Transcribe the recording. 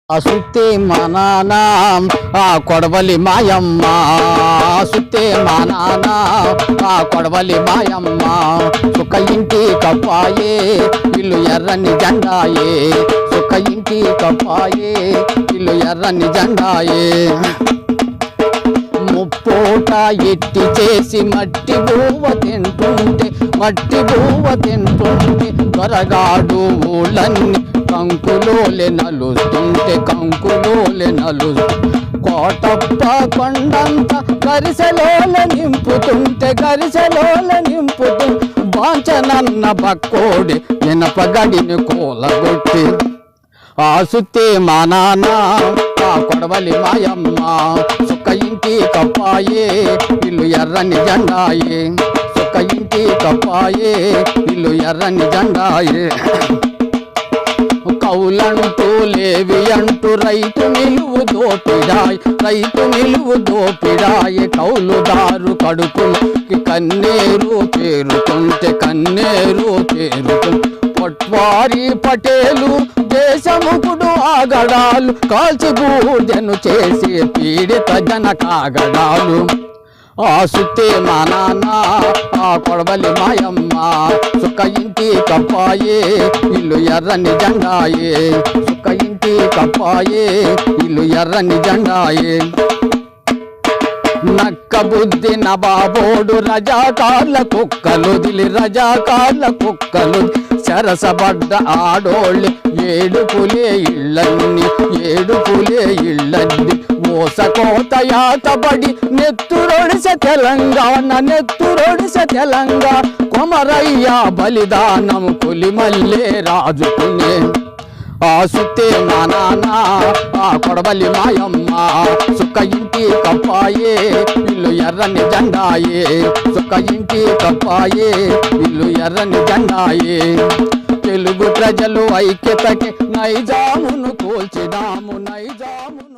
సుత్తే మా నాన్న ఆ కొడవలి మాయమ్మ, సుత్తే మా నాన్న ఆ కొడవలి మాయమ్మ. సుఖ ఇంటి కప్పాయే ఇల్లు ఎర్రని జెండాయే, సుఖ ఇంటి కప్పాయే ఇల్లు ఎర్రని జెండాయే. ముప్పూట ఎట్టి చేసి మట్టి బువ్వ తింటుంటే, మట్టి బువ్వ తింటుంటే త్వరగాడు ఊళ్ళన్ని కంకులోలే నలుస్తుంటే, కంకులోలే కోటప్ప కొండంత గరిసెలోల నింపుతుంటే, గరిసెలోల నింపుతుంటే బాంచనన్న బక్కోడి ఇనపగడిని కూలగొట్టి. ఆ సుత్తే మా నాన్న ఆ కొడవలి మాయమ్మ, సుక్క ఇంటి కప్పాయే ఇల్లు ఎర్రని జెండాయే, సుక్క ఇంటి కప్పాయే ఇల్లు ఎర్రని జెండాయే. కౌలంటూ లేవి అంటూ రైతు నిలువు దోపిడాయ్, రైతు నిలువు దోపిడాయ్. కౌలుదారు కడుపులకి కన్నేరు చేరుతుంటే, కన్నేరు చేరుతుంటే పట్వారి పటేలు దేశముకుడు ఆగడాలు కాల్చి బూదెను చేసి పీడిత జన కాగడాలు. ఆ సుత్తే మా నాన్న ఆ కొడవలి మాయమ్మ, సుక్క ఇంటి కప్పాయే ఇల్లు ఎర్రని జెండాయే, సుక్క ఇంటి కప్పాయే ఇల్లు ఎర్రని జెండాయే. నక్క బుద్ధి నబాబోడు రజాకార్ల కుక్కలుదిలి, రజాకార్ల కుక్కలు సరసబడ్డ ఆడోళ్ళి ఏడుపులే ఇళ్ళన్ని, ఏడుపులే ఇళ్ళన్ని. మోసకోత యాతబడి నెత్తురొడిసె తెలంగాణ, నెత్తురొడిసె తెలంగాణ. కొమరయ్య బలిదానం కొలిమల్లే రాజుకునే. ఆ సుత్తే మా నాన్న ఆ కొడవలి మాయమ్మ, సుక్క ఇంటి కప్పాయే ఇల్లు ఎర్రని జెండాయే, సుక్క ఇంటి కప్పాయే ఇల్లు ఎర్రని జెండాయే. తెలుగు ప్రజలు ఐక్యతకి నైజామును కూల్చినాము, నైజాము.